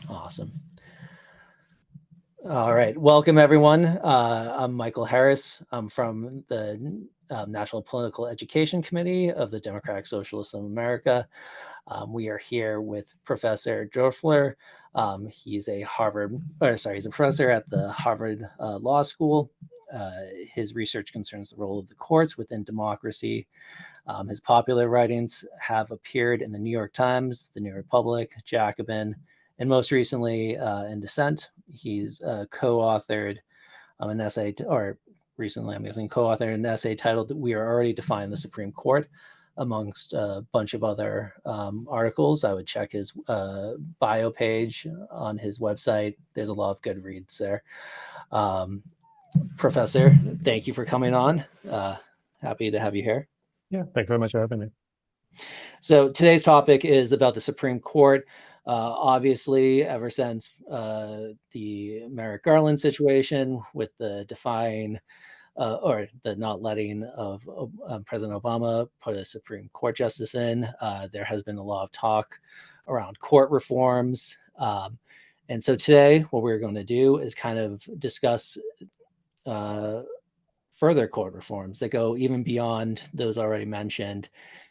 Awesome. All right. Welcome, everyone. I'm Michael Harris. I'm from the National Political Education Committee of the Democratic Socialists of America. We are here with Professor Doerfler. He's a professor at the Harvard Law School. His research concerns the role of the courts within democracy. His popular writings have appeared in the New York Times, the New Republic, Jacobin, and most recently in Dissent. He's co-authored an essay, co-authored an essay titled "We Are Already Defying the Supreme Court," amongst a bunch of other articles. I would check his bio page on his website. There's a lot of good reads there. Professor, thank you for coming on. Happy to have you here. Yeah, thanks very much for having me. So today's topic is about the Supreme Court. Obviously, ever since the Merrick Garland situation with the defying or the not letting of President Obama put a Supreme Court justice in, there has been a lot of talk around court reforms. And so today, what we're going to do is kind of discuss further court reforms that go even beyond those already mentioned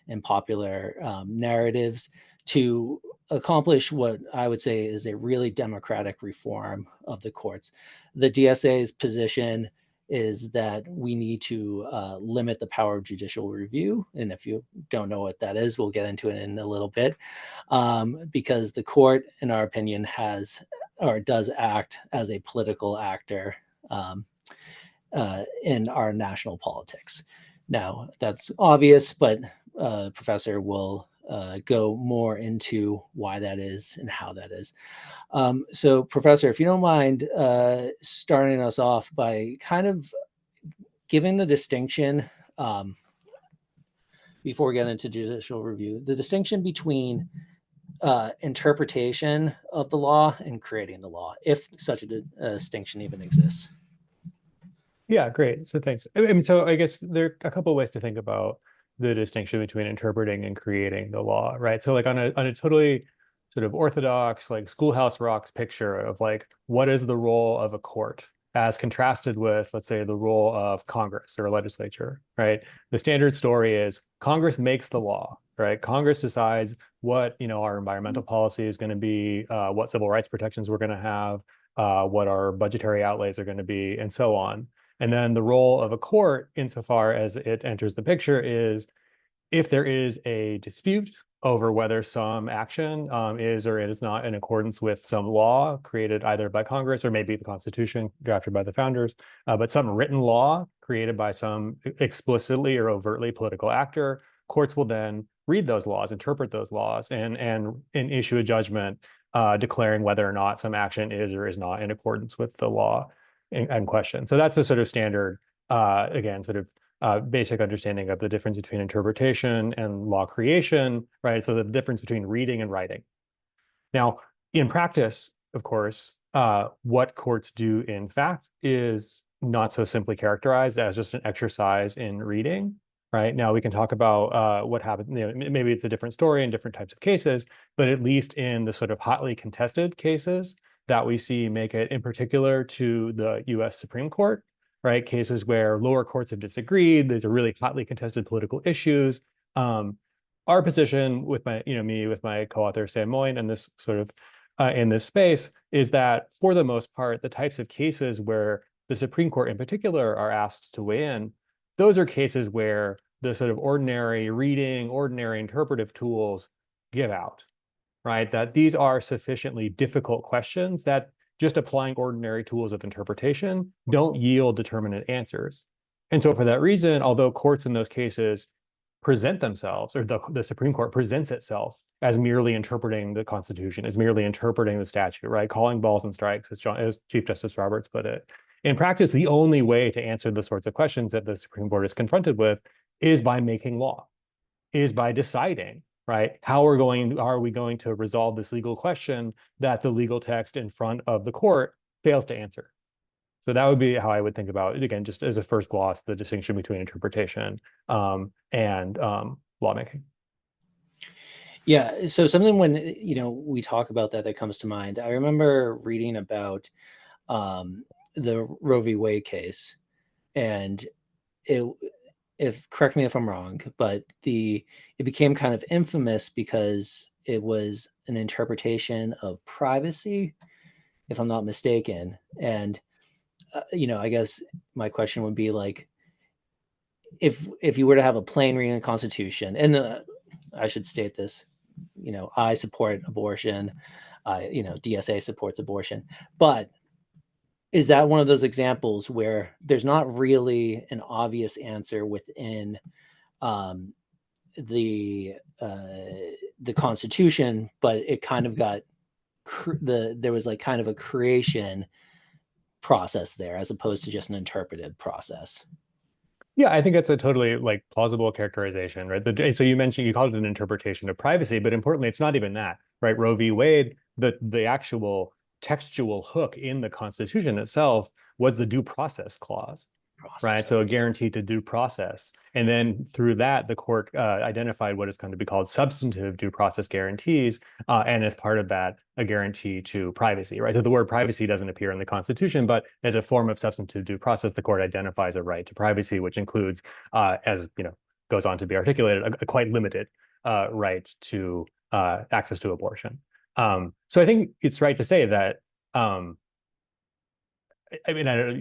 in popular narratives to accomplish what I would say is a really democratic reform of the courts. The DSA's position is that we need to limit the power of judicial review. And if you don't know what that is, we'll get into it in a little bit, because the court, in our opinion, does act as a political actor in our national politics. Now, that's obvious, but Professor will go more into why that is and how that is. So, Professor, if you don't mind starting us off by kind of giving the distinction, before we get into judicial review, the distinction between interpretation of the law and creating the law, if such a distinction even exists. Yeah, great. So thanks. I mean, so I guess there are a couple of ways to think about the distinction between interpreting and creating the law, right? So like on a totally sort of orthodox, like Schoolhouse Rock's picture of like, what is the role of a court as contrasted with, let's say, the role of Congress or a legislature, right? The standard story is Congress makes the law, right? Congress decides what, our environmental policy is going to be, what civil rights protections we're going to have, what our budgetary outlays are going to be, and so on. And then the role of a court, insofar as it enters the picture, is if there is a dispute over whether some action is or is not in accordance with some law created either by Congress or maybe the Constitution drafted by the founders, but some written law created by some explicitly or overtly political actor, courts will then read those laws, interpret those laws, and issue a judgment declaring whether or not some action is or is not in accordance with the law in question. So that's a sort of standard, again, sort of basic understanding of the difference between interpretation and law creation, right? So the difference between reading and writing. Now, in practice, of course, what courts do in fact is not so simply characterized as just an exercise in reading, right? Now we can talk about what happened, maybe it's a different story in different types of cases, but at least in the sort of hotly contested cases that we see make it in particular to the US Supreme Court, right? Cases where lower courts have disagreed, these are really hotly contested political issues. Our position with me with my co-author Sam Moyne and this sort of in this space is that for the most part, the types of cases where the Supreme Court in particular are asked to weigh in, those are cases where the sort of ordinary reading, ordinary interpretive tools give out, right? That these are sufficiently difficult questions that just applying ordinary tools of interpretation don't yield determinate answers. And so for that reason, although courts in those cases present themselves, or the Supreme Court presents itself as merely interpreting the Constitution, as merely interpreting the statute, right? Calling balls and strikes, as Chief Justice Roberts put it. In practice, the only way to answer the sorts of questions that the Supreme Court is confronted with is by making law, is by deciding, right? How are we going to resolve this legal question that the legal text in front of the court fails to answer? So that would be how I would think about it, again, just as a first gloss, the distinction between interpretation and lawmaking. Yeah, so something when we talk about that comes to mind. I remember reading about the Roe v. Wade case, and it if correct me if I'm wrong, but it became kind of infamous because it was an interpretation of privacy, if I'm not mistaken. And I guess my question would be like, if you were to have a plain reading of the Constitution, and I should state this, I support abortion, DSA supports abortion, but is that one of those examples where there's not really an obvious answer within um, the Constitution, but it kind of got there was like kind of a creation process there as opposed to just an interpretive process. Yeah, I think that's a totally like plausible characterization, right? So you called it an interpretation of privacy, but importantly, it's not even that, right? Roe v. Wade, the actual textual hook in the Constitution itself was the due process clause, right? Process. So Okay. a guarantee to due process. And then through that, the court identified what is going to be called substantive due process guarantees. And as part of that, a guarantee to privacy, right? So the word privacy doesn't appear in the Constitution, but as a form of substantive due process, the court identifies a right to privacy, which includes, as goes on to be articulated, a quite limited right to access to abortion. So I think it's right to say that I mean, I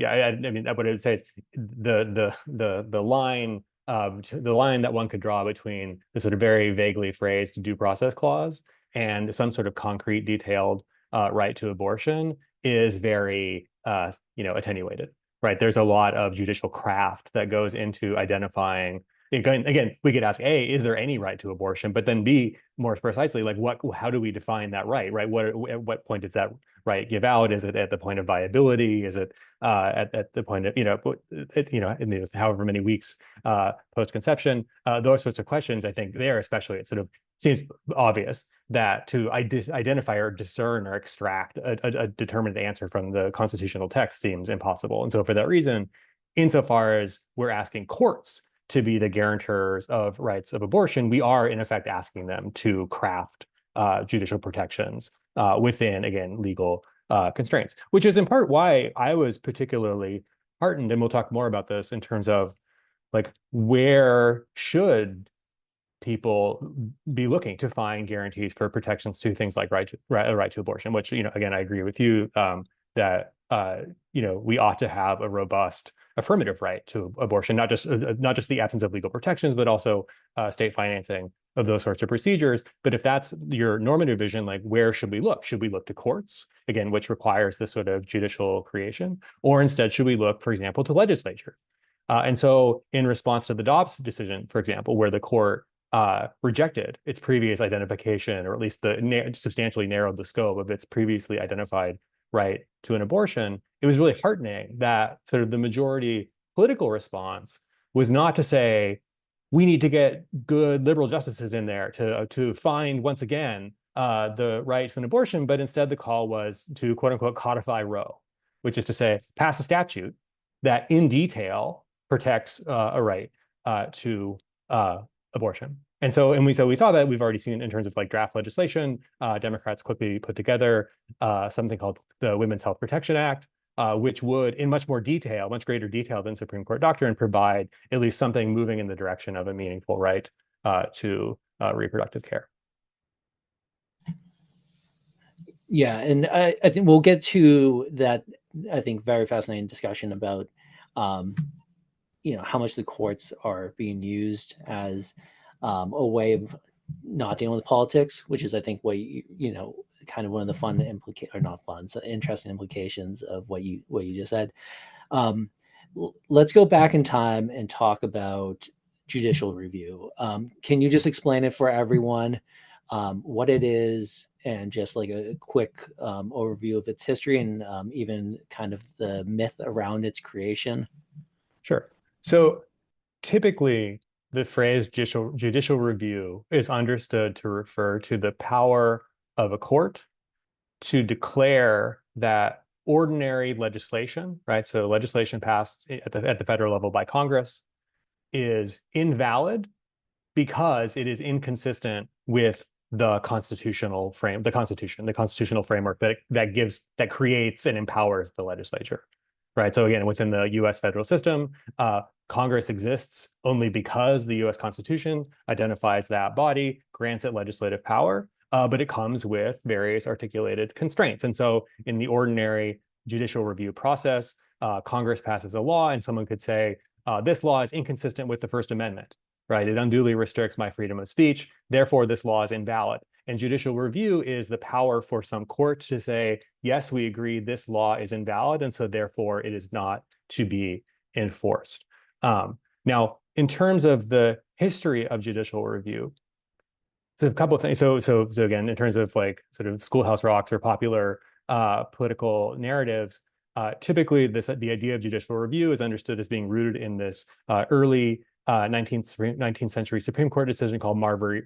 mean, what I would say is the line that one could draw between the sort of very vaguely phrased due process clause and some sort of concrete, detailed right to abortion is very attenuated, right? There's a lot of judicial craft that goes into identifying. Again, we could ask A, is there any right to abortion? But then B, more precisely, like how do we define that right? Right? At what point does that right give out? Is it at the point of viability? Is it at the point of in however many weeks post conception? Those sorts of questions, I think, there especially, it sort of seems obvious that to identify or discern or extract a determined answer from the constitutional text seems impossible. And so for that reason, insofar as we're asking courts to be the guarantors of rights of abortion, we are in effect asking them to craft judicial protections within, again, legal constraints, which is in part why I was particularly heartened, and we'll talk more about this in terms of like where should people be looking to find guarantees for protections to things like right to abortion, which again I agree with you that we ought to have a robust affirmative right to abortion, not just the absence of legal protections, but also state financing of those sorts of procedures. But if that's your normative vision, like where should we look? Should we look to courts, again, which requires this sort of judicial creation, or instead should we look, for example, to legislature? And so in response to the Dobbs decision, for example, where the court rejected its previous identification, or at least substantially narrowed the scope of its previously identified right to an abortion, it was really heartening that sort of the majority political response was not to say, we need to get good liberal justices in there to find once again the right to an abortion, but instead the call was to quote unquote codify Roe, which is to say pass a statute that in detail protects a right to abortion. And so we saw that. We've already seen in terms of like draft legislation, Democrats quickly put together something called the Women's Health Protection Act, which would, in much more detail, much greater detail than Supreme Court doctrine, provide at least something moving in the direction of a meaningful right to reproductive care. Yeah, and I think we'll get to that. I think very fascinating discussion about how much the courts are being used as a way of not dealing with politics, which is I think what kind of one of the fun or not fun, so interesting implications of what you just said. Let's go back in time and talk about judicial review. Can you just explain it for everyone, what it is, and just like a quick overview of its history and even kind of the myth around its creation? Sure. So typically, the phrase judicial review is understood to refer to the power of a court to declare that ordinary legislation, right? So legislation passed at the federal level by Congress is invalid because it is inconsistent with the constitutional framework that creates and empowers the legislature, right? So again, within the U.S. federal system, Congress exists only because the U.S. Constitution identifies that body, grants it legislative power, but it comes with various articulated constraints. And so in the ordinary judicial review process, Congress passes a law and someone could say, this law is inconsistent with the First Amendment, right? It unduly restricts my freedom of speech. Therefore, this law is invalid. And judicial review is the power for some court to say, yes, we agree this law is invalid, and so therefore it is not to be enforced. Now, in terms of the history of judicial review, so a couple of things. So again, in terms of like sort of schoolhouse rocks or popular political narratives, typically the idea of judicial review is understood as being rooted in this early 19th century Supreme Court decision called Marbury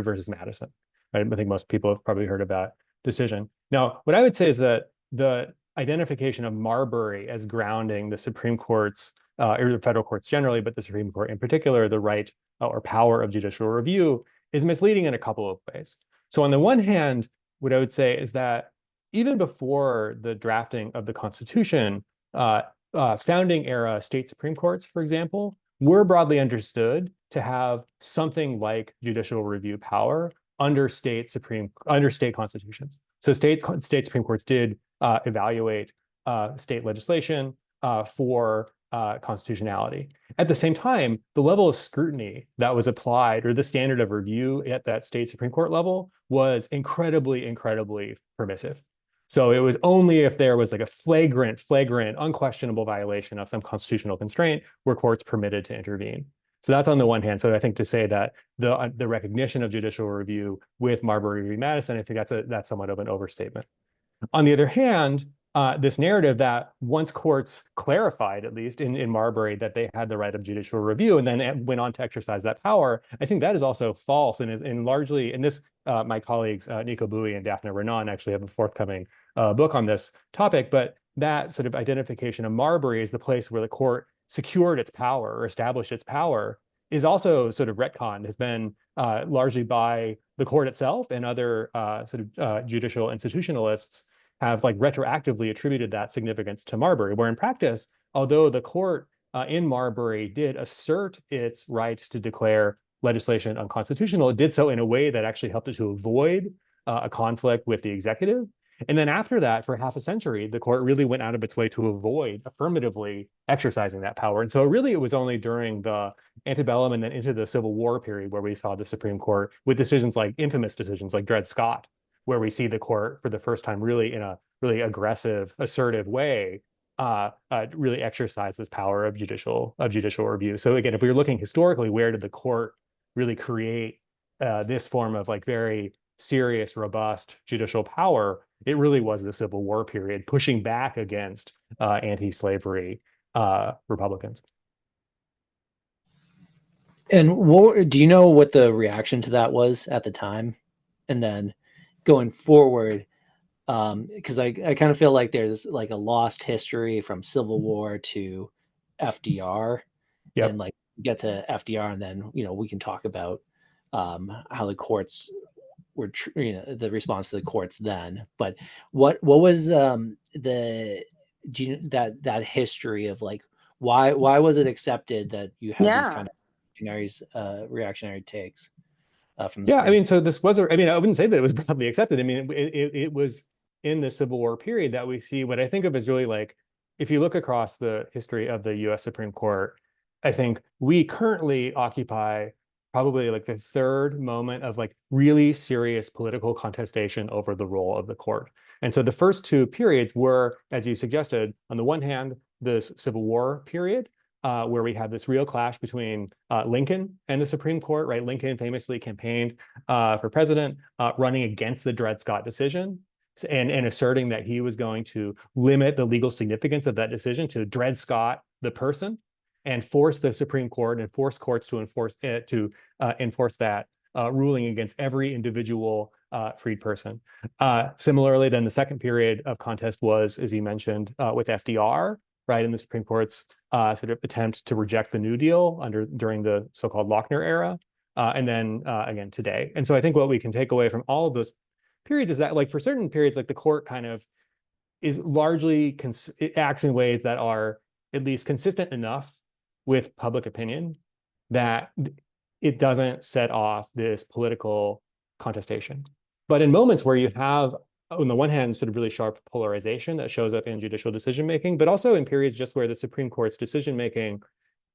versus Madison. Right? I think most people have probably heard of that decision. Now, what I would say is that the identification of Marbury as grounding the Supreme Court's or the federal courts generally, but the Supreme Court in particular, the right or power of judicial review is misleading in a couple of ways. So on the one hand, what I would say is that even before the drafting of the Constitution, founding era state Supreme Courts, for example, were broadly understood to have something like judicial review power under state constitutions. So state Supreme Courts did evaluate state legislation for constitutionality. At the same time, the level of scrutiny that was applied, or the standard of review at that state Supreme Court level, was incredibly, incredibly permissive. So it was only if there was like a flagrant, unquestionable violation of some constitutional constraint were courts permitted to intervene. So that's on the one hand. So I think to say that the recognition of judicial review with Marbury v. Madison, I think that's somewhat of an overstatement. On the other hand, this narrative that once courts clarified, at least in Marbury, that they had the right of judicial review and then went on to exercise that power, I think that is also false and largely, and this, my colleagues, Nico Bowie and Daphne Renan actually have a forthcoming book on this topic, but that sort of identification of Marbury as the place where the court secured its power or established its power is also sort of retconned, has been largely by the court itself and other judicial institutionalists have like retroactively attributed that significance to Marbury, where in practice, although the court in Marbury did assert its right to declare legislation unconstitutional, it did so in a way that actually helped it to avoid a conflict with the executive. And then after that, for half a century, the court really went out of its way to avoid affirmatively exercising that power. And so really it was only during the antebellum and then into the Civil War period where we saw the Supreme Court with decisions like infamous decisions like Dred Scott, where we see the court for the first time really in a really aggressive, assertive way, really exercise this power of judicial review. So again, if we were looking historically, where did the court really create this form of like very serious, robust judicial power? It really was the Civil War period, pushing back against anti-slavery Republicans. And do you know what the reaction to that was at the time? And then going forward, because I kind of feel like there's like a lost history from Civil War to FDR, Yep. and like get to FDR, and then we can talk about how the courts were, the response to the courts then. But what was that history of like why was it accepted that you had these kind of reactionary takes? From the I mean, so this was, I wouldn't say that it was broadly accepted. I mean, it was in the Civil War period that we see what I think of as really like, if you look across the history of the US Supreme Court, I think we currently occupy probably like the third moment of like really serious political contestation over the role of the court. And so the first two periods were, as you suggested, on the one hand, this Civil War period, where we had this real clash between Lincoln and the Supreme Court, right? Lincoln famously campaigned for president, running against the Dred Scott decision and asserting that he was going to limit the legal significance of that decision to Dred Scott, the person, and force the Supreme Court and force courts to enforce that ruling against every individual freed person. Similarly, then the second period of contest was, as you mentioned, with FDR, right, in the Supreme Court's sort of attempt to reject the New Deal during the so-called Lochner era, and then again today. And so I think what we can take away from all of those periods is that, like, for certain periods, like the court kind of is largely it acts in ways that are at least consistent enough with public opinion that it doesn't set off this political contestation. But in moments where you have, on the one hand, sort of really sharp polarization that shows up in judicial decision making, but also in periods just where the Supreme Court's decision making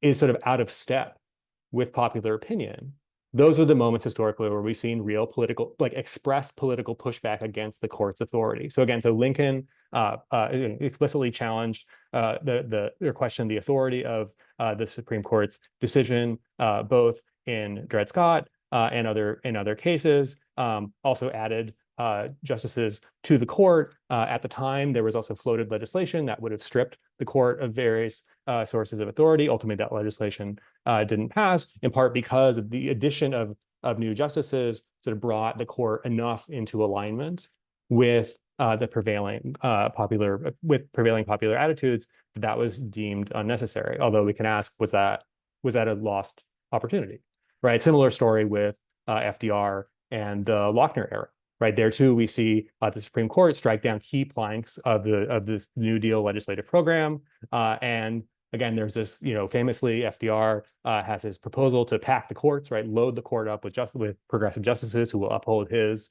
is sort of out of step with popular opinion, those are the moments historically where we've seen real political, like express political pushback against the court's authority. So again, so Lincoln explicitly challenged or questioned the authority of the Supreme Court's decision, both in Dred Scott and other cases. Also added justices to the court. At the time, there was also floated legislation that would have stripped the court of various sources of authority. Ultimately, that legislation didn't pass, in part because of the addition of new justices sort of brought the court enough into alignment with the prevailing popular attitudes that was deemed unnecessary. Although we can ask, was that a lost opportunity? Right. Similar story with FDR and the Lochner era. Right there too, we see the Supreme Court strike down key planks of this New Deal legislative program. And again, there's this, famously FDR has his proposal to pack the courts, right, load the court up with progressive justices who will uphold his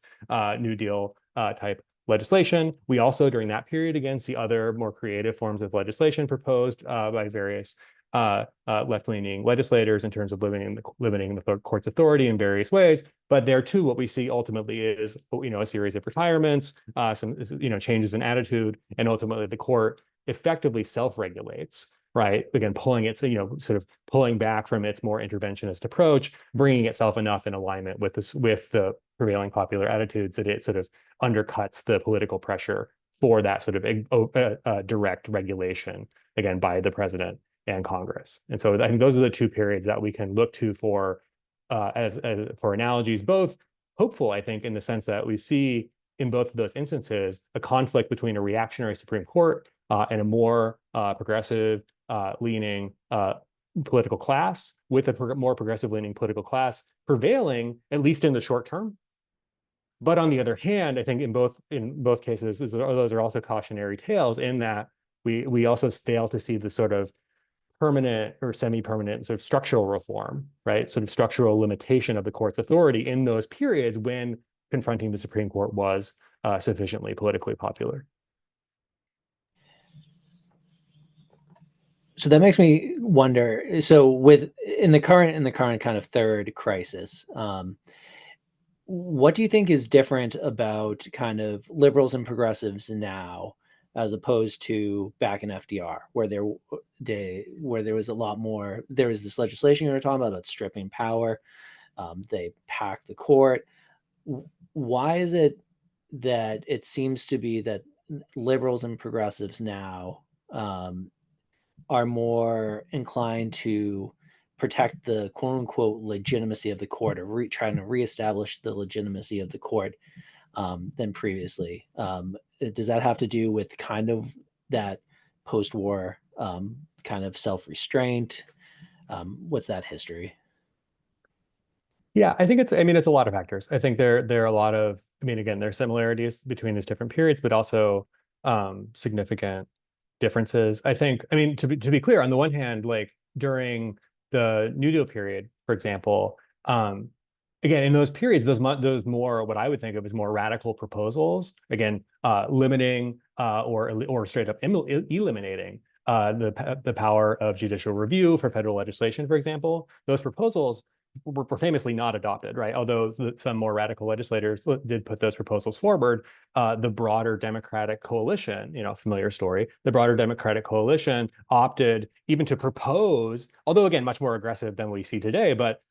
New Deal type legislation. We also, during that period, again, see other more creative forms of legislation proposed by various left-leaning legislators in terms of limiting the court's authority in various ways. But there too, what we see ultimately is, a series of retirements, some changes in attitude, and ultimately the court effectively self-regulates. Right, again, sort of pulling back from its more interventionist approach, bringing itself enough in alignment with the prevailing popular attitudes that it sort of undercuts the political pressure for that sort of direct regulation, again, by the president and Congress. And so I think those are the two periods that we can look to for for analogies, both hopeful, I think, in the sense that we see in both of those instances a conflict between a reactionary Supreme Court and a more progressive leaning political class, with a more progressive leaning political class prevailing, at least in the short term. But on the other hand, I think in both cases, those are also cautionary tales, in that we also fail to see the sort of permanent or semi-permanent sort of structural reform, right? Sort of structural limitation of the court's authority in those periods when confronting the Supreme Court was sufficiently politically popular. So that makes me wonder. So in the current kind of third crisis, what do you think is different about kind of liberals and progressives now, as opposed to back in FDR, where there was a lot more? There was this legislation you were talking about stripping power. They packed the court. Why is it that it seems to be that liberals and progressives now are more inclined to protect the quote unquote legitimacy of the court, or trying to reestablish the legitimacy of the court than previously? Does that have to do with kind of that post-war kind of self-restraint? What's that history? Yeah, I think it's a lot of factors. I think there are a lot of, again, there are similarities between these different periods, but also significant differences. I think, to be clear, on the one hand, like during the New Deal period, for example, again, in those periods, those more what I would think of as more radical proposals, again, limiting or straight up eliminating the power of judicial review for federal legislation, for example, those proposals were famously not adopted, right? Although some more radical legislators did put those proposals forward, the broader Democratic coalition, familiar story, the broader Democratic coalition opted even to propose, although again, much more aggressive than we see today, but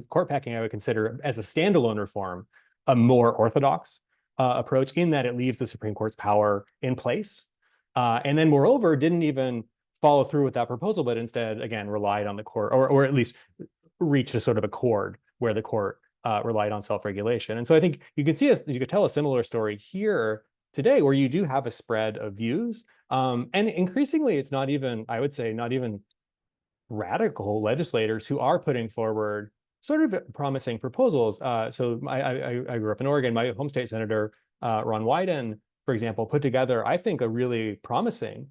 court packing I would consider as a standalone reform, a more orthodox approach, in that it leaves the Supreme Court's power in place. And then moreover, didn't even follow through with that proposal, but instead, again, relied on the court, or at least reached a sort of accord where the court relied on self-regulation. And so I think you could tell a similar story here today, where you do have a spread of views. And increasingly, it's not even, I would say, not even radical legislators who are putting forward sort of promising proposals. So I grew up in Oregon. My home state senator, Ron Wyden, for example, put together, I think, a really promising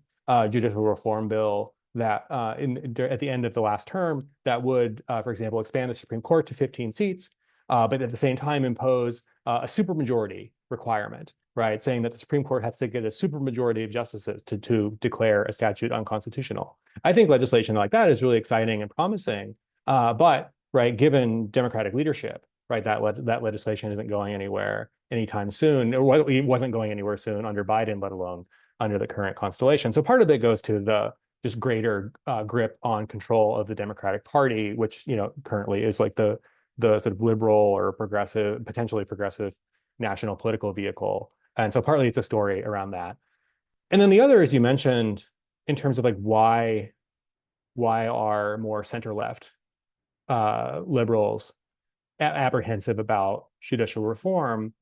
judicial reform bill that at the end of the last term that would, for example, expand the Supreme Court to 15 seats, but at the same time impose a supermajority requirement, right? Saying that the Supreme Court has to get a supermajority of justices to declare a statute unconstitutional. I think legislation like that is really exciting and promising, but right, given Democratic leadership, right, that legislation isn't going anywhere anytime soon. It wasn't going anywhere soon under Biden, let alone under the current constellation. So part of it goes to the just greater grip on control of the Democratic Party, which currently is like the sort of liberal or progressive, potentially progressive national political vehicle. And so partly it's a story around that. And then the other, as you mentioned, in terms of like why are more center-left liberals apprehensive about judicial reform,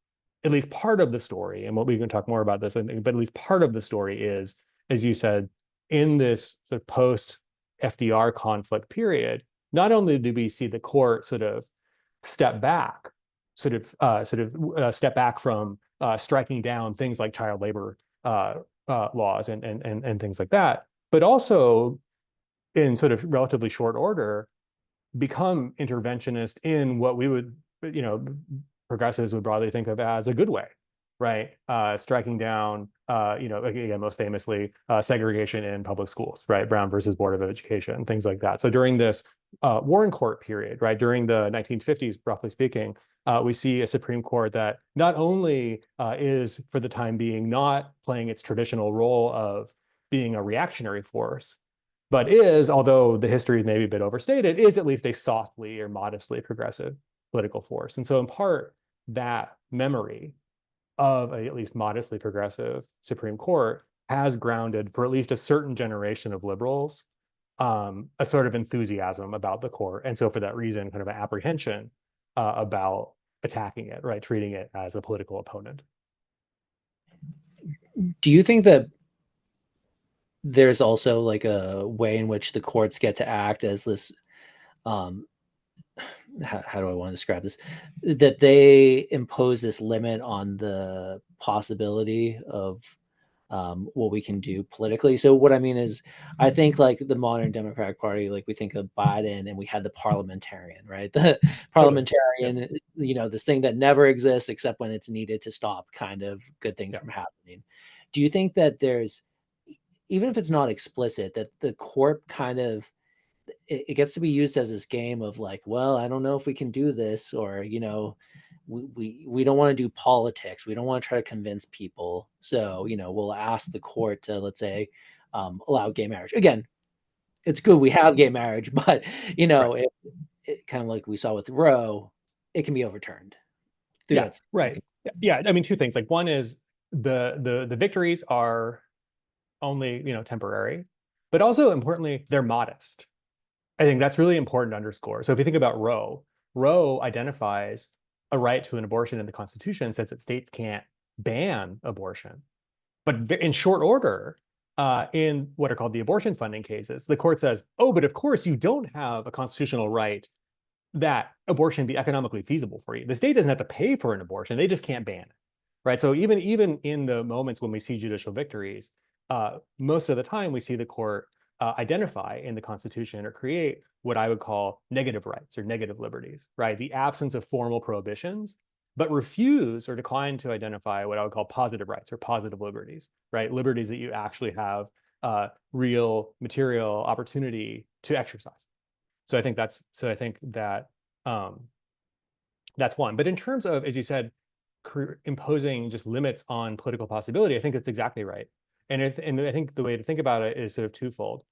at least part of the story, and what we can talk more about this, I think, but at least part of the story is, as you said, in this sort of post-FDR conflict period, not only do we see the court sort of step back from striking down things like child labor laws and things like that, but also in sort of relatively short order become interventionist in what we would, progressives would broadly think of as a good way, right? Striking down, again, most famously, segregation in public schools, right? Brown versus Board of Education, things like that. So during this Warren Court period, right, during the 1950s, roughly speaking, we see a Supreme Court that not only is, for the time being, not playing its traditional role of being a reactionary force, but is, although the history may be a bit overstated, is at least a softly or modestly progressive political force. And so in part, that memory of a at least modestly progressive Supreme Court has grounded, for at least a certain generation of liberals, a sort of enthusiasm about the court. And so for that reason, kind of an apprehension about attacking it, right? Treating it as a political opponent. Do you think that there's also like a way in which the courts get to act as this, how do I want to describe this, that they impose this limit on the possibility of what we can do politically? So what I mean is, I think like the modern Democratic Party, like we think of Biden and we had the parliamentarian, right? The parliamentarian, this thing that never exists except when it's needed to stop kind of good things from happening. Do you think that there's, even if it's not explicit, that the court kind of, it gets to be used as this game of like, well, I don't know if we can do this, or, we don't want to do politics. We don't want to try to convince people. So, we'll ask the court to, let's say, allow gay marriage. Again, it's good we have gay marriage, but, right. it kind of like we saw with Roe, it can be overturned. Yeah, right. Yeah, I mean, two things. Like one is the victories are only, temporary, but also importantly, they're modest. I think that's really important to underscore. So if you think about Roe identifies a right to an abortion in the Constitution, says that states can't ban abortion. But in short order, in what are called the abortion funding cases, the court says, oh, but of course you don't have a constitutional right that abortion be economically feasible for you. The state doesn't have to pay for an abortion, they just can't ban it, right? So even in the moments when we see judicial victories, most of the time we see the court identify in the Constitution or create what I would call negative rights or negative liberties, right? The absence of formal prohibitions, but refuse or decline to identify what I would call positive rights or positive liberties, right? Liberties that you actually have real material opportunity to exercise. So I think that that's one. But in terms of, as you said, imposing just limits on political possibility, I think that's exactly right. And I think the way to think about it is sort of twofold.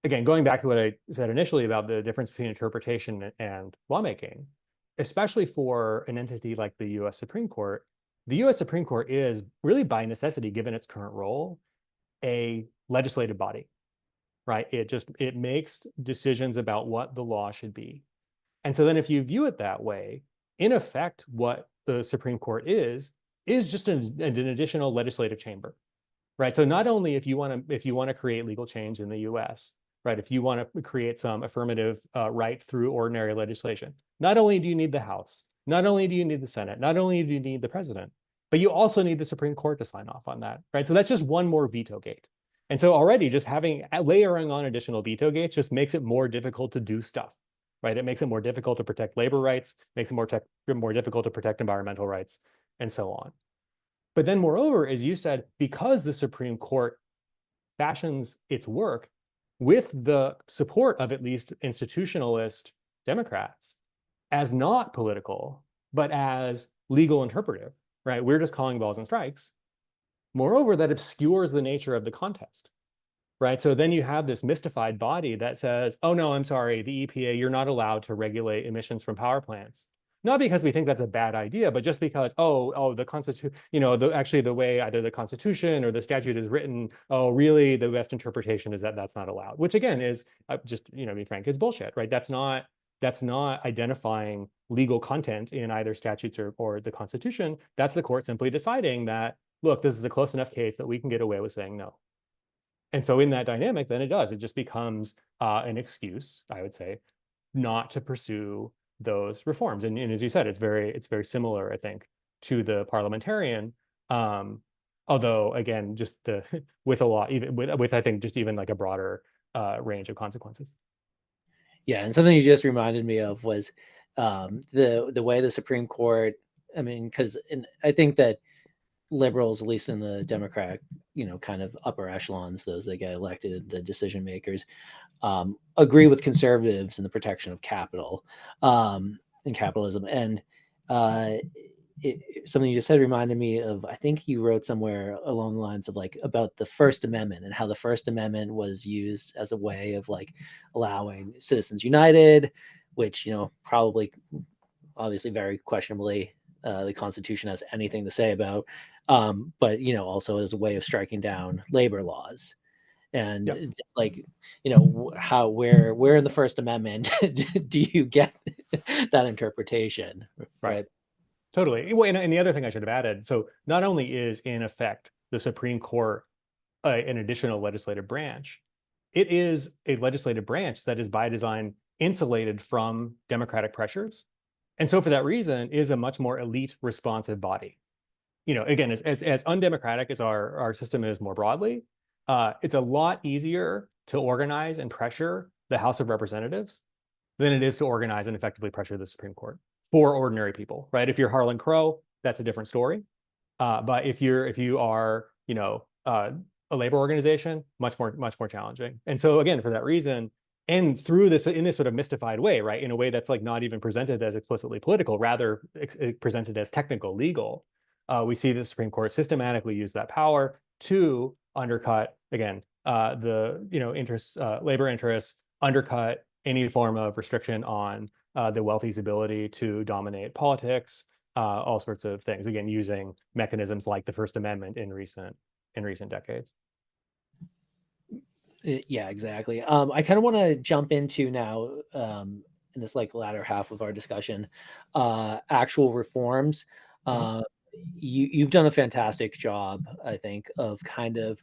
Again, going back to what I said initially about the difference between interpretation and lawmaking, especially for an entity like the US Supreme Court, the US Supreme Court is really by necessity, given its current role, a legislative body, right? It makes decisions about what the law should be. And so then if you view it that way, in effect, what the Supreme Court is just an additional legislative chamber. Right. So not only if you want to create legal change in the US, right, if you want to create some affirmative right through ordinary legislation, not only do you need the House, not only do you need the Senate, not only do you need the president, but you also need the Supreme Court to sign off on that, right? So that's just one more veto gate. And so already just layering on additional veto gates just makes it more difficult to do stuff, right? It makes it more difficult to protect labor rights, makes it more difficult to protect environmental rights, and so on. But then moreover, as you said, because the Supreme Court fashions its work with the support of at least institutionalist Democrats as not political, but as legal interpretive, right? We're just calling balls and strikes. Moreover, that obscures the nature of the contest, right? So then you have this mystified body that says, oh no, I'm sorry, the EPA, you're not allowed to regulate emissions from power plants. Not because we think that's a bad idea, but just because, the Constitution, actually the way either the Constitution or the statute is written, really the best interpretation is that that's not allowed, which again is just, be frank, is bullshit, right? That's not identifying legal content in either statutes or the Constitution. That's the court simply deciding that, look, this is a close enough case that we can get away with saying no. And so in that dynamic, then it just becomes an excuse, I would say, not to pursue those reforms. And as you said, it's very similar, I think, to the parliamentarian. Although again, just with a lot, even with I think just even like a broader range of consequences. Yeah, and something you just reminded me of was the way the Supreme Court. I mean, because I think that liberals, at least in the Democratic, kind of upper echelons, those that get elected, the decision makers, agree with conservatives in the protection of capital and capitalism. And something you just said reminded me of, I think you wrote somewhere along the lines of like about the First Amendment and how the First Amendment was used as a way of like allowing Citizens United, which, probably obviously very questionably the Constitution has anything to say about, but also as a way of striking down labor laws. And Yep. it's like, how where in the First Amendment do you get that interpretation, right? Totally. Well, and the other thing I should have added, so not only is in effect the Supreme Court an additional legislative branch, it is a legislative branch that is by design insulated from democratic pressures. And so for that reason is a much more elite responsive body. Again, as undemocratic as our system is more broadly, it's a lot easier to organize and pressure the House of Representatives than it is to organize and effectively pressure the Supreme Court for ordinary people, right? If you're Harlan Crow, that's a different story. But if you are, a labor organization, much more challenging. And so again, for that reason, and through this in this sort of mystified way, right, in a way that's like not even presented as explicitly political, rather presented as technical legal, we see the Supreme Court systematically use that power to undercut again the interests, labor interests, undercut any form of restriction on the wealthy's ability to dominate politics, all sorts of things. Again, using mechanisms like the First Amendment in recent decades. Yeah, exactly. I kind of want to jump into now in this like latter half of our discussion, actual reforms. You've done a fantastic job, I think, of kind of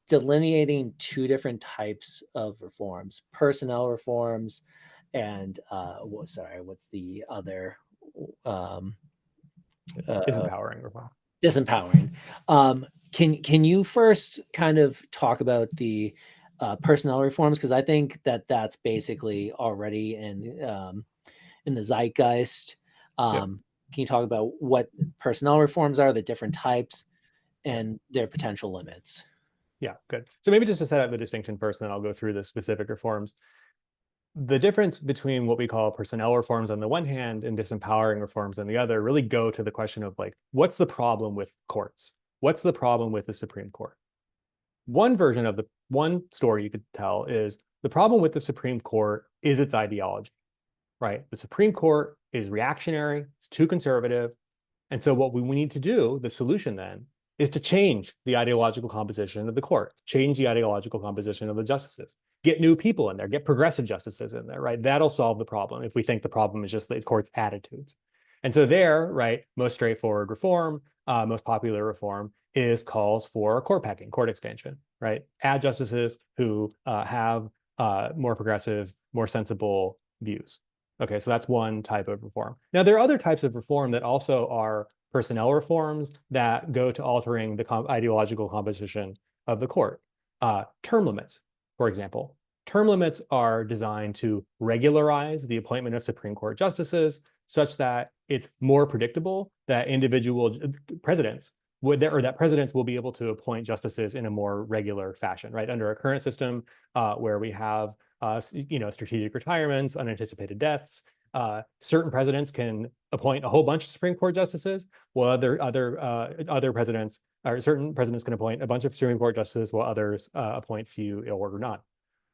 delineating two different types of reforms: personnel reforms and what's the other? Disempowering reform. Disempowering. Can you first kind of talk about the personnel reforms, because I think that that's basically already in the zeitgeist. Yep. Can you talk about what personnel reforms are, the different types, Yep. and their potential limits? Yeah, good. So maybe just to set out the distinction first, and then I'll go through the specific reforms. The difference between what we call personnel reforms on the one hand and disempowering reforms on the other really go to the question of like, what's the problem with courts? What's the problem with the Supreme Court? One story you could tell is the problem with the Supreme Court is its ideology, right? The Supreme Court is reactionary, it's too conservative. And so what we need to do, the solution then, is to change the ideological composition of the court, change the ideological composition of the justices, get new people in there, get progressive justices in there, right? That'll solve the problem if we think the problem is just the court's attitudes. And so there, right, most straightforward reform, most popular reform is calls for court packing, court expansion, right? Add justices who have more progressive, more sensible views. Okay, so that's one type of reform. Now, there are other types of reform that also are personnel reforms that go to altering the ideological composition of the court. Term limits, for example. Term limits are designed to regularize the appointment of Supreme Court justices such that it's more predictable that individual presidents or that presidents will be able to appoint justices in a more regular fashion, right? Under our current system, where we have strategic retirements, unanticipated deaths, certain presidents can appoint a whole bunch of Supreme Court justices, while other presidents, or certain presidents can appoint a bunch of Supreme Court justices, while others appoint few or none,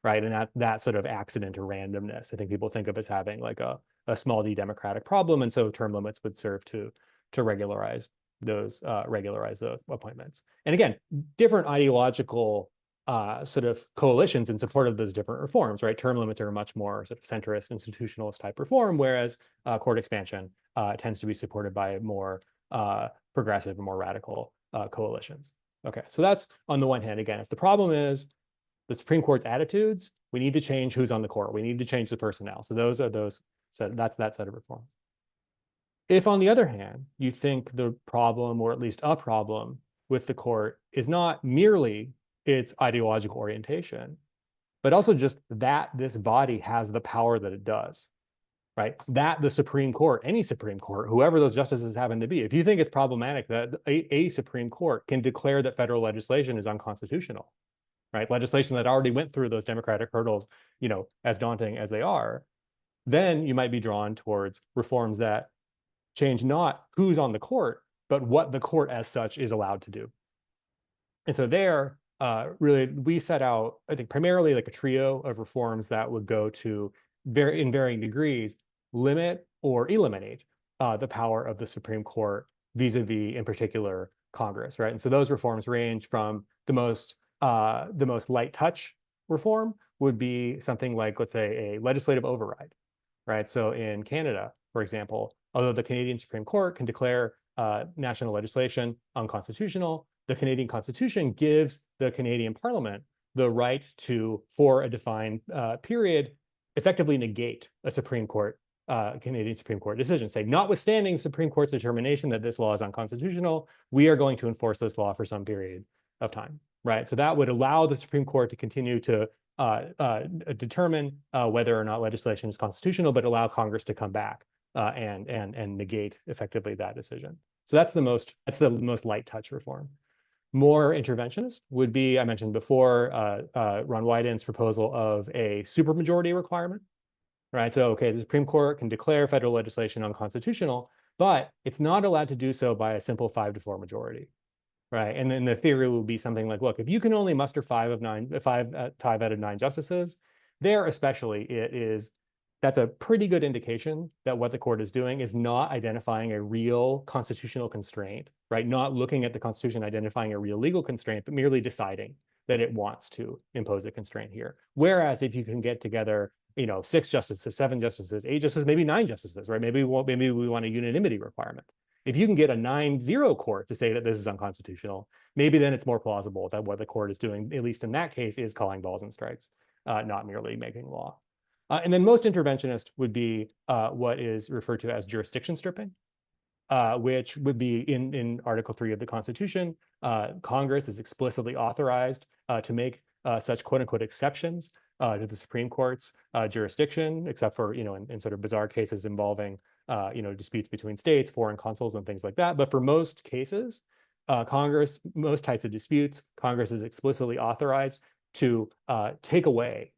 right? And that sort of accident or randomness, I think people think of as having like a small d democratic problem, and so term limits would serve to regularize those appointments. And again, different ideological sort of coalitions in support of those different reforms, right? Term limits are a much more sort of centrist, institutionalist type reform, whereas court expansion tends to be supported by more progressive and more radical coalitions. Okay, so that's on the one hand. Again, if the problem is the Supreme Court's attitudes, we need to change who's on the court. We need to change the personnel. So that's that set of reforms. If, on the other hand, you think the problem, or at least a problem with the court, is not merely its ideological orientation, but also just that this body has the power that it does, right? That the Supreme Court, any Supreme Court, whoever those justices happen to be, if you think it's problematic that a Supreme Court can declare that federal legislation is unconstitutional, right? Legislation that already went through those democratic hurdles, as daunting as they are, then you might be drawn towards reforms that change not who's on the court, but what the court as such is allowed to do. And so there, really, we set out, I think, primarily like a trio of reforms that would go to, in varying degrees, limit or eliminate the power of the Supreme Court vis-a-vis, in particular, Congress, right? And so those reforms range from the most light touch reform would be something like, let's say, a legislative override, right? So in Canada, for example, although the Canadian Supreme Court can declare national legislation unconstitutional, the Canadian Constitution gives the Canadian Parliament the right to, for a defined period, effectively negate a Canadian Supreme Court decision. Say, notwithstanding the Supreme Court's determination that this law is unconstitutional, we are going to enforce this law for some period of time, right? So that would allow the Supreme Court to continue to determine whether or not legislation is constitutional, but allow Congress to come back and negate effectively that decision. So that's the most light touch reform. More interventionist would be, I mentioned before, Ron Wyden's proposal of a supermajority requirement, right? So, okay, the Supreme Court can declare federal legislation unconstitutional, but it's not allowed to do so by a simple 5-4 majority, right? And then the theory would be something like, look, if you can only muster 5 out of 9 justices, there especially, that's a pretty good indication that what the court is doing is not identifying a real constitutional constraint, right? Not looking at the Constitution, identifying a real legal constraint, but merely deciding that it wants to impose a constraint here. Whereas if you can get together, 6 justices, 7 justices, 8 justices, maybe 9 justices, right? Maybe we want a unanimity requirement. If you can get a 9-0 court to say that this is unconstitutional, maybe then it's more plausible that what the court is doing, at least in that case, is calling balls and strikes, not merely making law. And then most interventionist would be what is referred to as jurisdiction stripping, which would be in Article 3 of the Constitution. Congress is explicitly authorized to make such quote unquote exceptions to the Supreme Court's jurisdiction, except for, in sort of bizarre cases involving, disputes between states, foreign consuls and things like that. But for most cases, most types of disputes, Congress is explicitly authorized to take away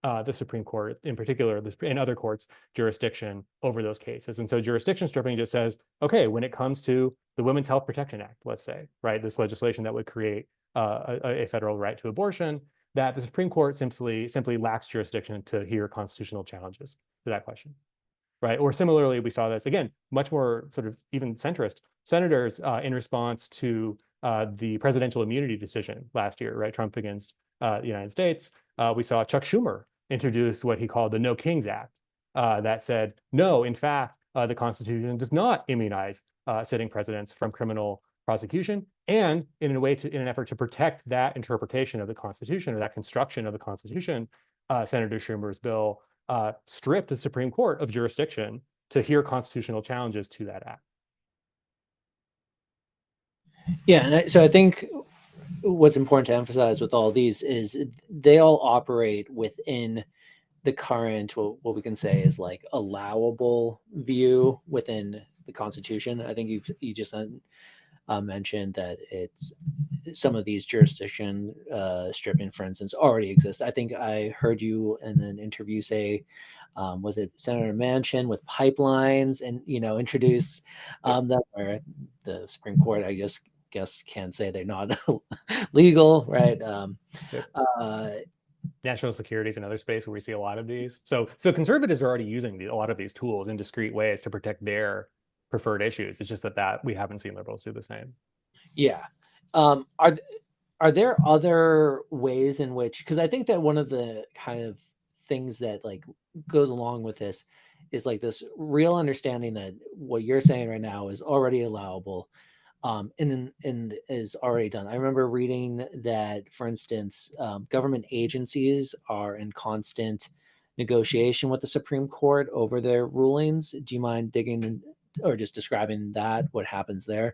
the Supreme Court, in particular, and other courts, jurisdiction over those cases. And so jurisdiction stripping just says, okay, when it comes to the Women's Health Protection Act, let's say, right, this legislation that would create a federal right to abortion, that the Supreme Court simply lacks jurisdiction to hear constitutional challenges to that question, right? Or similarly, we saw this, again, much more sort of even centrist senators in response to the presidential immunity decision last year, right? Trump against the United States. We saw Chuck Schumer introduce what he called the No Kings Act that said, no, in fact, the Constitution does not immunize sitting presidents from criminal prosecution. And in an effort to protect that interpretation of the Constitution or that construction of the Constitution, Senator Schumer's bill strip the Supreme Court of jurisdiction to hear constitutional challenges to that act. Yeah, and so I think what's important to emphasize with all these is they all operate within the current, what we can say is like allowable view within the Constitution. I think you just mentioned that it's some of these jurisdiction stripping, for instance, already exist. I think I heard you in an interview say, was it Senator Manchin with pipelines, and introduce them, where the Supreme Court, I just guess, can say they're not legal, right? Yep. Uh, National security is another space where we see a lot of these. So conservatives are already using a lot of these tools in discrete ways to protect their preferred issues. It's just that we haven't seen liberals do the same. Yeah. Are there other ways in which, because I think that one of the kind of things that like goes along with this is like this real understanding that what you're saying right now is already allowable, and is already done. I remember reading that, for instance, government agencies are in constant negotiation with the Supreme Court over their rulings. Do you mind digging in, or just describing that, what happens there?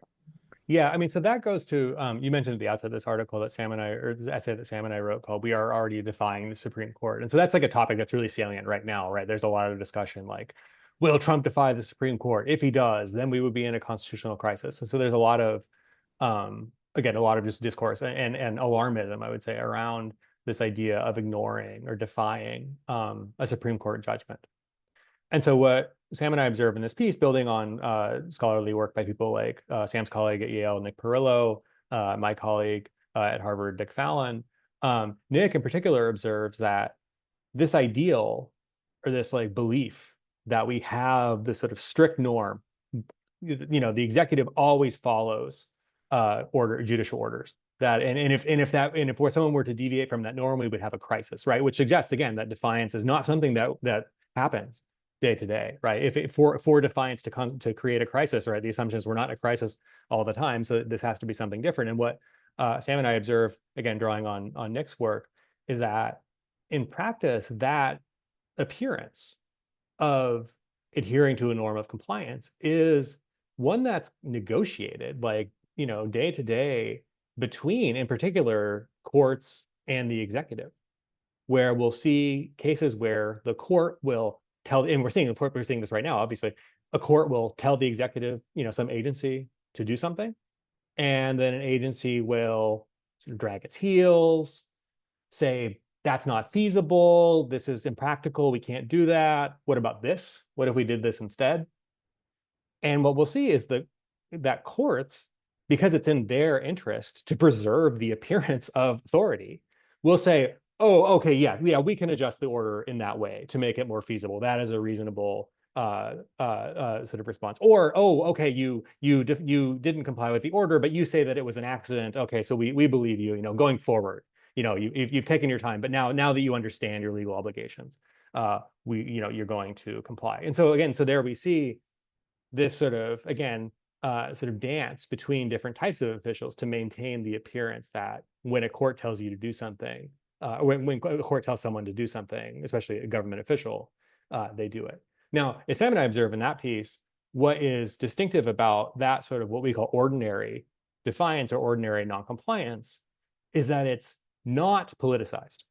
Yeah, I mean, so that goes to, you mentioned at the outset this article that Sam and I, or this essay that Sam and I wrote called "We Are Already Defying the Supreme Court." And so that's like a topic that's really salient right now, right? There's a lot of discussion like, will Trump defy the Supreme Court? If he does, then we would be in a constitutional crisis. And so there's a lot of, again, a lot of just discourse and alarmism, I would say, around this idea of ignoring or defying a Supreme Court judgment. And so what Sam and I observe in this piece, building on scholarly work by people like Sam's colleague at Yale, Nick Perillo, my colleague at Harvard, Dick Fallon, Nick in particular observes that this ideal, or this like belief that we have this sort of strict norm, the executive always follows judicial orders. That and if someone were to deviate from that norm, we would have a crisis, right? Which suggests again that defiance is not something that happens day to day, right? If for defiance to create a crisis, right? The assumption is we're not in a crisis all the time, so this has to be something different. And what Sam and I observe, again, drawing on Nick's work, is that in practice, that appearance of adhering to a norm of compliance is one that's negotiated, like day to day between, in particular, courts and the executive, where we'll see cases where the court will tell, and we're seeing this right now, obviously, a court will tell the executive, some agency to do something, and then an agency will sort of drag its heels, say, that's not feasible, this is impractical, we can't do that. What about this? What if we did this instead? And what we'll see is that courts, because it's in their interest to preserve the appearance of authority, will say, oh, okay, yeah, we can adjust the order in that way to make it more feasible. That is a reasonable sort of response. Or, oh, okay, you didn't comply with the order, but you say that it was an accident. Okay, so we believe you. Going forward, you've taken your time, but now that you understand your legal obligations, you're going to comply. And so again, there we see this sort of, again, sort of dance between different types of officials to maintain the appearance that when a court tells you to do something, when a court tells someone to do something, especially a government official, they do it. Now, as Sam and I observe in that piece, what is distinctive about that sort of what we call ordinary defiance or ordinary noncompliance is that it's not politicized,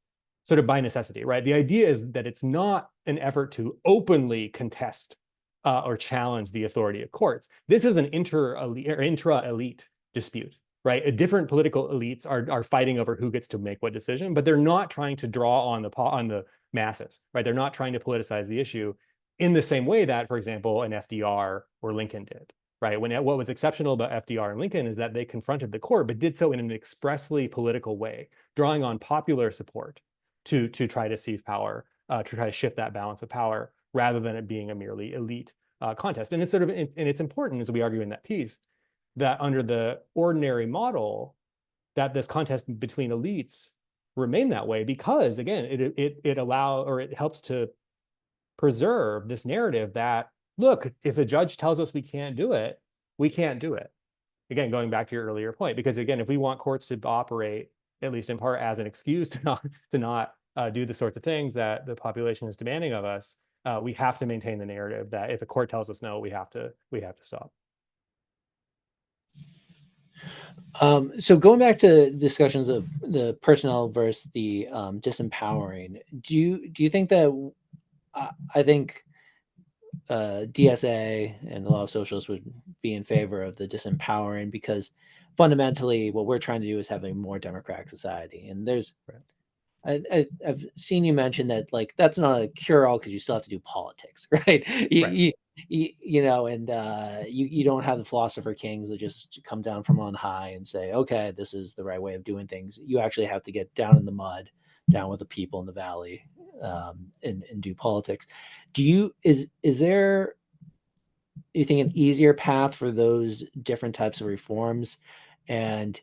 sort of by necessity, right? The idea is that it's not an effort to openly contest or challenge the authority of courts. This is an intra-elite dispute, right? Different political elites are fighting over who gets to make what decision, but they're not trying to draw on the masses, right? They're not trying to politicize the issue in the same way that, for example, an FDR or Lincoln did, right? What was exceptional about FDR and Lincoln is that they confronted the court, but did so in an expressly political way, drawing on popular support to try to seize power, to try to shift that balance of power, rather than it being a merely elite contest. And it's important, as we argue in that piece, that under the ordinary model, that this contest between elites remain that way, because again, it helps to preserve this narrative that, look, if a judge tells us we can't do it, we can't do it. Again, going back to your earlier point, because again, if we want courts to operate, at least in part, as an excuse to not do the sorts of things that the population is demanding of us, we have to maintain the narrative that if a court tells us no, we have to stop. So going back to discussions of the personnel versus the disempowering, do you think that I think DSA and a lot of socialists would be in favor of the disempowering, because fundamentally what we're trying to do is have a more democratic society. And there's Right. I've seen you mention that, like, that's not a cure-all because you still have to do politics, right? Right. You know, and you don't have the philosopher kings that just come down from on high and say, okay, this is the right way of doing things. You actually have to get down in the mud, down with the people in the valley, and do politics. Is there, you think, an easier path for those different types of reforms? And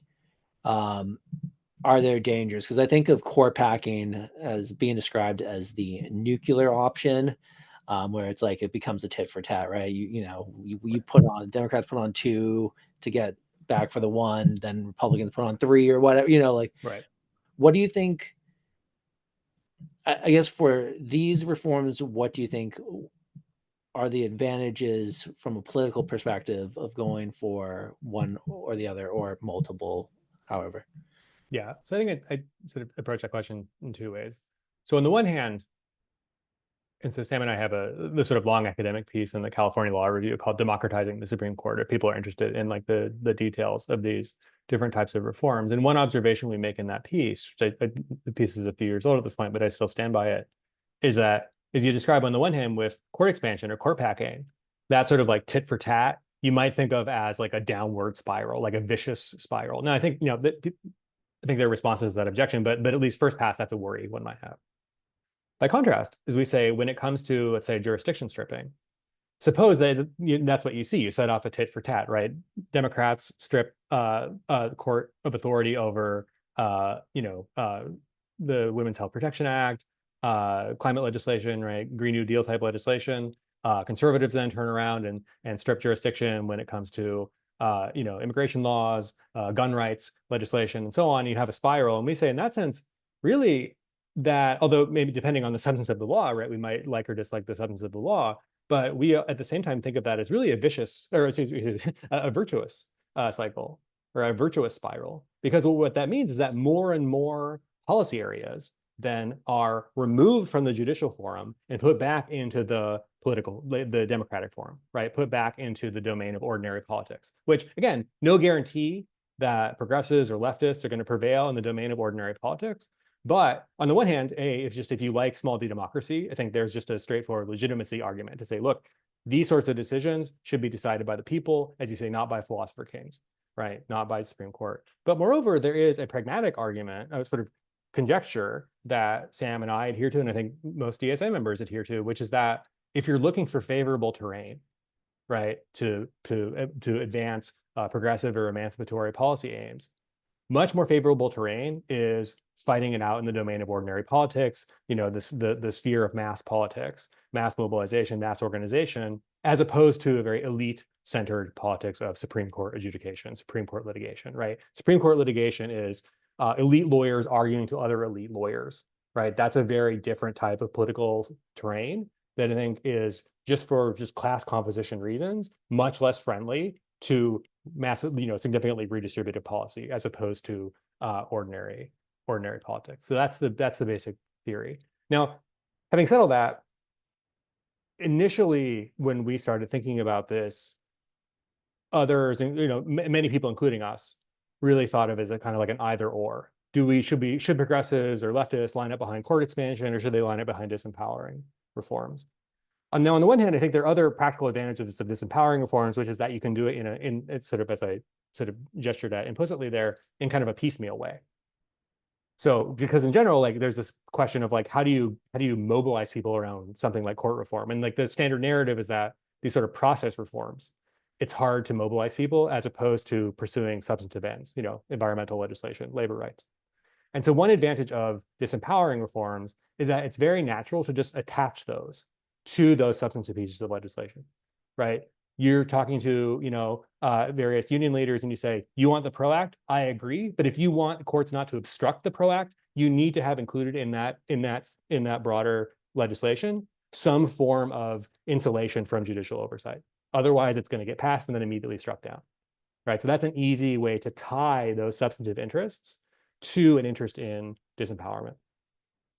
um, are there dangers? Because I think of court packing as being described as the nuclear option, where it's like it becomes a tit for tat, right? You put on, Democrats put on 2 to get back for the 1, then Republicans put on 3 or whatever. Like, Right. what do you think? I guess for these reforms, what do you think are the advantages from a political perspective of going for one or the other, or multiple, however? Yeah. So I think I sort of approach that question in 2 ways. So on the one hand, and so Sam and I have the sort of long academic piece in the California Law Review called "Democratizing the Supreme Court," if people are interested in like the details of these different types of reforms. And one observation we make in that piece, which the piece is a few years old at this point, but I still stand by it, is that, as you describe on the one hand with court expansion or court packing, that sort of like tit for tat, you might think of as like a downward spiral, like a vicious spiral. Now, I think, I think there are responses to that objection, but at least first pass, that's a worry one might have. By contrast, as we say, when it comes to, let's say, jurisdiction stripping, suppose that that's what you see. You set off a tit for tat, right? Democrats strip the court of authority over, the Women's Health Protection Act, climate legislation, right? Green New Deal type legislation. Conservatives then turn around and strip jurisdiction when it comes to immigration laws, gun rights legislation, and so on. You have a spiral, and we say in that sense, really, that although maybe depending on the substance of the law, right, we might like or dislike the substance of the law, but we at the same time think of that as really a vicious, or excuse me, a virtuous cycle, or a virtuous spiral, because what that means is that more and more policy areas then are removed from the judicial forum and put back into the the democratic forum, right? Put back into the domain of ordinary politics, which again, no guarantee that progressives or leftists are going to prevail in the domain of ordinary politics. But on the one hand, it's just, if you like small d democracy, I think there's just a straightforward legitimacy argument to say, look, these sorts of decisions should be decided by the people, as you say, not by philosopher kings, right? Not by the Supreme Court. But moreover, there is a pragmatic argument, a sort of conjecture that Sam and I adhere to, and I think most DSA members adhere to, which is that if you're looking for favorable terrain, right, to advance progressive or emancipatory policy aims, much more favorable terrain is fighting it out in the domain of ordinary politics, the sphere of mass politics, mass mobilization, mass organization, as opposed to a very elite-centered politics of Supreme Court adjudication, Supreme Court litigation, right? Supreme Court litigation is elite lawyers arguing to other elite lawyers, right? That's a very different type of political terrain that I think is, just for class composition reasons, much less friendly to massive, significantly redistributive policy as opposed to ordinary politics. So that's the basic theory. Now, having said all that, initially when we started thinking about this, others, and many people, including us, really thought of it as a kind of like an either or. Should progressives or leftists line up behind court expansion, or should they line up behind disempowering reforms? Now, on the one hand, I think there are other practical advantages of disempowering reforms, which is that you can do it it's sort of, as I sort of gestured at implicitly there, in kind of a piecemeal way. So, because in general, like, there's this question of like, how do you mobilize people around something like court reform? And like the standard narrative is that these sort of process reforms, it's hard to mobilize people as opposed to pursuing substantive ends, environmental legislation, labor rights. And so one advantage of disempowering reforms is that it's very natural to just attach those to those substantive pieces of legislation, right? you're talking to, various union leaders and you say, you want the PRO Act? I agree. But if you want the courts not to obstruct the PRO Act, you need to have included in that broader legislation some form of insulation from judicial oversight. Otherwise, it's going to get passed and then immediately struck down. Right. So that's an easy way to tie those substantive interests to an interest in disempowerment.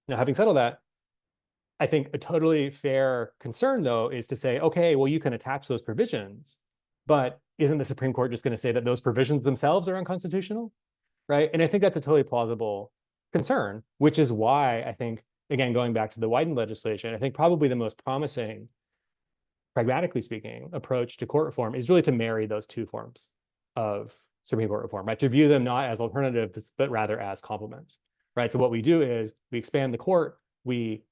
Now, having said all that, I think a totally fair concern, though, is to say, okay, well, you can attach those provisions, but isn't the Supreme Court just going to say that those provisions themselves are unconstitutional? Right. And I think that's a totally plausible concern, which is why I think, again, going back to the Wyden legislation, I think probably the most promising, pragmatically speaking, approach to court reform is really to marry those two forms of Supreme Court reform, right? To view them not as alternatives, but rather as complements, right? So what we do is we expand the court, we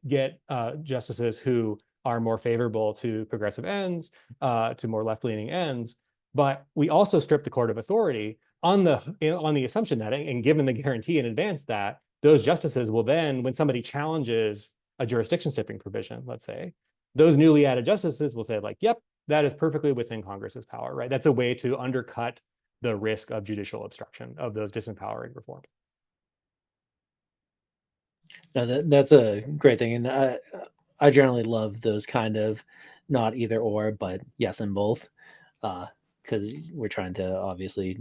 get justices who are more favorable to progressive ends, to more left-leaning ends, but we also strip the court of authority on the assumption that, and given the guarantee in advance that those justices will then, when somebody challenges a jurisdiction stripping provision, let's say, those newly added justices will say, like, yep, that is perfectly within Congress's power, right? That's a way to undercut the risk of judicial obstruction of those disempowering reforms. No, that's a great thing, and I generally love those kind of not either or, but yes and both, because we're trying to obviously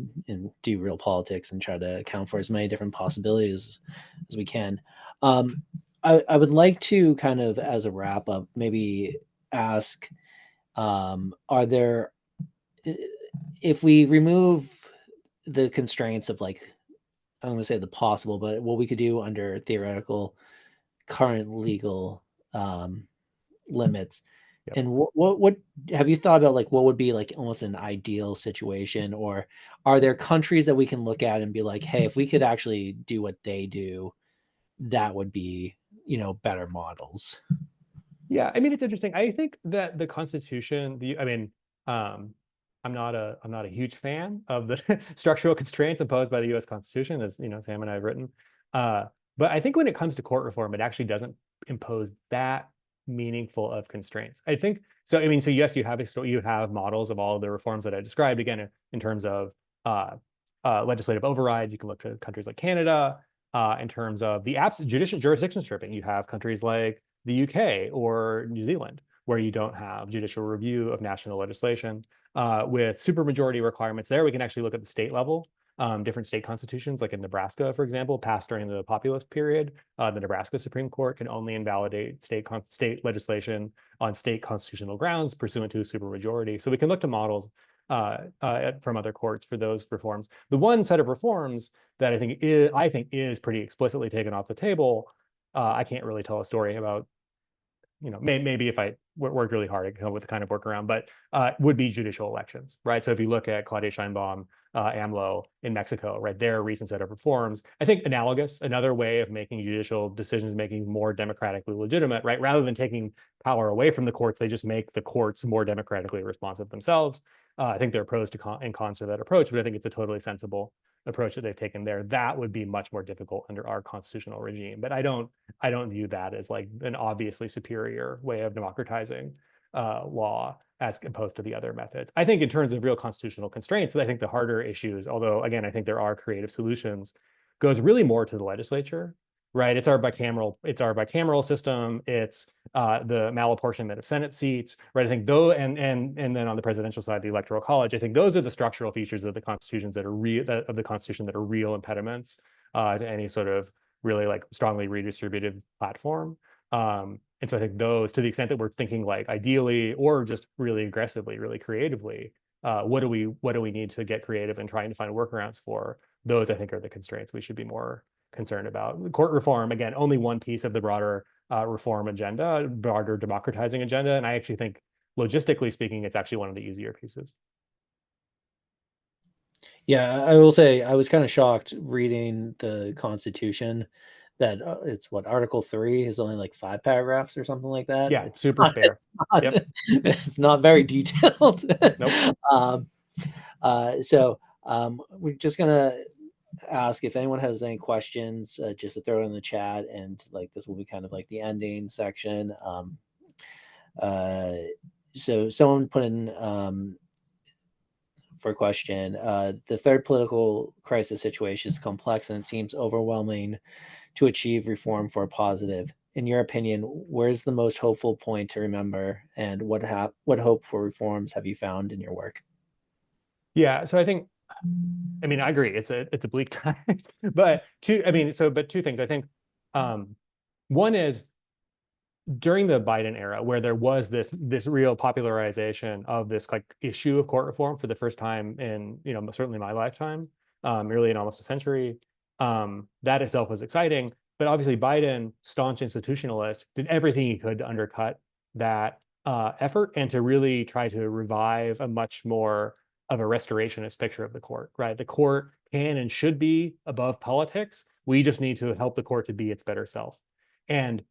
do real politics and try to account for as many different possibilities as we can. I would like to kind of, as a wrap up, maybe ask, are there, if we remove the constraints of, like, I'm going to say the possible, but what we could do under theoretical current legal limits. Yep. And what have you thought about, like, what would be like almost an ideal situation, or are there countries that we can look at and be like, hey, if we could actually do what they do, that would be, better models? Yeah, I mean, it's interesting. I think that the Constitution, I'm not a huge fan of the structural constraints imposed by the U.S. Constitution, as Sam and I have written. But I think when it comes to court reform, it actually doesn't impose that meaningful of constraints. I think so. I mean, so yes, you have models of all of the reforms that I described. Again, in terms of legislative override, you can look to countries like Canada. In terms of the judicial jurisdiction stripping, you have countries like the UK or New Zealand, where you don't have judicial review of national legislation. With supermajority requirements there, we can actually look at the state level. Different state constitutions, like in Nebraska, for example, passed during the populist period. The Nebraska Supreme Court can only invalidate state legislation on state constitutional grounds pursuant to a supermajority. So we can look to models from other courts for those reforms. The one set of reforms that I think is pretty explicitly taken off the table. I can't really tell a story about, maybe if I worked really hard, I could come up with a kind of workaround, but would be judicial elections, right? So if you look at Claudia Sheinbaum, AMLO in Mexico, right, their recent set of reforms, I think analogous, another way of making judicial decisions making more democratically legitimate, right? Rather than taking power away from the courts, they just make the courts more democratically responsive themselves. I think there are pros and cons to that approach, but I think it's a totally sensible approach that they've taken there. That would be much more difficult under our constitutional regime, but I don't view that as like an obviously superior way of democratizing law as opposed to the other methods. I think in terms of real constitutional constraints, I think the harder issues, although again, I think there are creative solutions, goes really more to the legislature, right? It's our bicameral system. It's the malapportionment of Senate seats, right? I think and then on the presidential side, the Electoral College. I think those are the structural features of the constitutions that are real impediments to any sort of really like strongly redistributive platform. And so I think those, to the extent that we're thinking like ideally or just really aggressively, really creatively, what do we need to get creative and trying to find workarounds for? Those I think are the constraints we should be more concerned about. Court reform, again, only one piece of the broader reform agenda, broader democratizing agenda. And I actually think, logistically speaking, it's actually one of the easier pieces. Yeah, I will say I was kind of shocked reading the Constitution that it's what, Article 3 is only like 5 paragraphs or something like that. Yeah, super spare. Yep. It's not very detailed. Nope. So we're just gonna ask if anyone has any questions, just to throw it in the chat, and like this will be kind of like the ending section. Uh, So someone put in for a question, the third political crisis situation is complex and it seems overwhelming to achieve reform for a positive. In your opinion, where's the most hopeful point to remember, and what hope for reforms have you found in your work? Yeah, so I think, I mean, I agree. It's a bleak time, but two things. I think one is during the Biden era, where there was this real popularization of this like issue of court reform for the first time in certainly my lifetime, really in almost a century. That itself was exciting, but obviously Biden, staunch institutionalist, did everything he could to undercut that effort and to really try to revive a much more of a restorationist picture of the court. Right, the court can and should be above politics. We just need to help the court to be its better self. And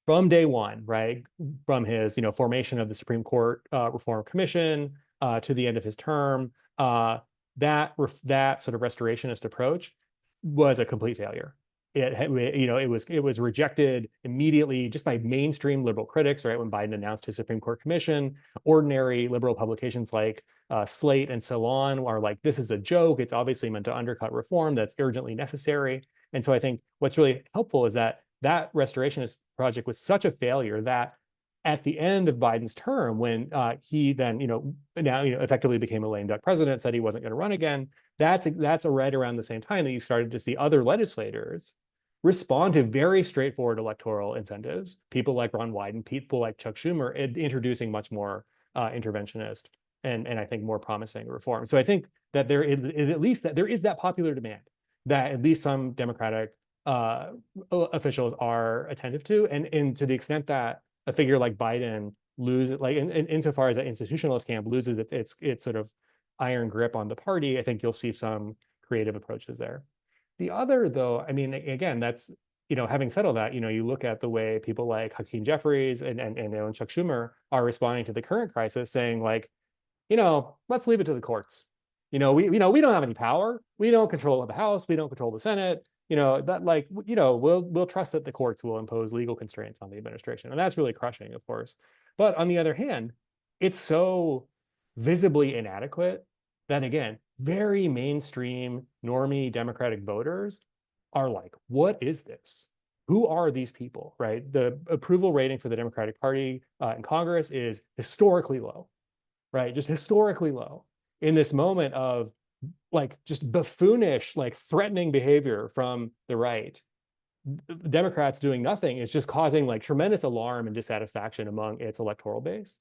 from day one, right, from his formation of the Supreme Court Reform Commission to the end of his term, that sort of restorationist approach was a complete failure. It was rejected immediately just by mainstream liberal critics. Right, when Biden announced his Supreme Court Commission, ordinary liberal publications like Slate and so on are like, this is a joke. It's obviously meant to undercut reform that's urgently necessary. And so I think what's really helpful is that restorationist project was such a failure that at the end of Biden's term, when he then, now effectively became a lame duck president, said he wasn't going to run again. That's right around the same time that you started to see other legislators respond to very straightforward electoral incentives. People like Ron Wyden, people like Chuck Schumer, introducing much more interventionist and I think more promising reform. So I think that there is at least that popular demand that at least some Democratic officials are attentive to, and to the extent that a figure like Biden loses, like insofar as that institutionalist camp loses its sort of iron grip on the party, I think you'll see some creative approaches there. The other, though, I mean, again, that's having said all that, you look at the way people like Hakeem Jeffries and Chuck Schumer are responding to the current crisis, saying like, let's leave it to the courts. We don't have any power. We don't control the House. We don't control the Senate. We'll trust that the courts will impose legal constraints on the administration. And that's really crushing, of course. But on the other hand, it's so visibly inadequate that, again, very mainstream normie Democratic voters are like, what is this? Who are these people, right? The approval rating for the Democratic Party in Congress is historically low, right? Just historically low in this moment of like just buffoonish, like threatening behavior from the right. Democrats doing nothing is just causing like tremendous alarm and dissatisfaction among its electoral base,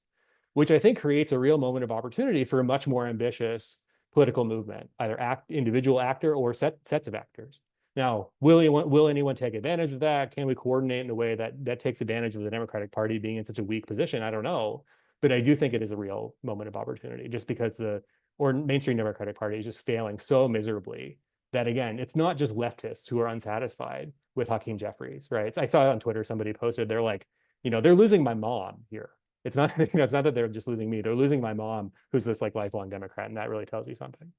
which I think creates a real moment of opportunity for a much more ambitious political movement, either individual actor or sets of actors. Now, will anyone take advantage of that? Can we coordinate in a way that takes advantage of the Democratic Party being in such a weak position? I don't know. But I do think it is a real moment of opportunity, just because the mainstream Democratic Party is just failing so miserably that, again, it's not just leftists who are unsatisfied with Hakeem Jeffries, right? I saw on Twitter somebody posted, they're like, they're losing my mom here. It's not, it's not that they're just losing me. They're losing my mom, who's this like lifelong Democrat, and that really tells you something.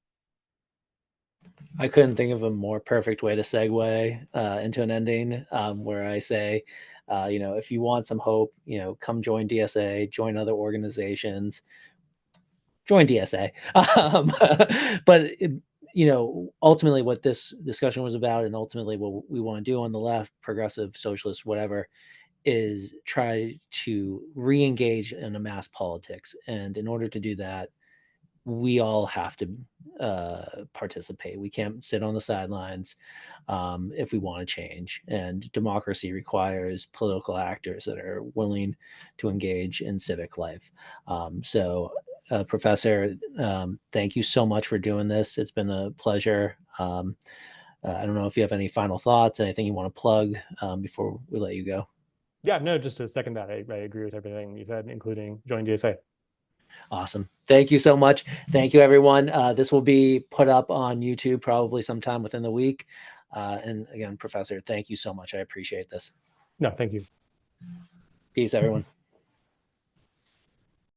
I couldn't think of a more perfect way to segue into an ending, where I say, if you want some hope, come join DSA, join other organizations, join DSA. But ultimately, what this discussion was about, and ultimately what we want to do on the left, progressive, socialist, whatever, is try to re-engage in a mass politics. And in order to do that, we all have to participate. We can't sit on the sidelines if we want to change. And democracy requires political actors that are willing to engage in civic life. Professor, thank you so much for doing this. It's been a pleasure. I don't know if you have any final thoughts, anything you want to plug before we let you go. Yeah, no, just to second that, I agree with everything you said, including join DSA. Awesome. Thank you so much. Thank you, everyone. This will be put up on YouTube probably sometime within the week. And again, Professor, thank you so much. I appreciate this. No, thank you. Peace, everyone.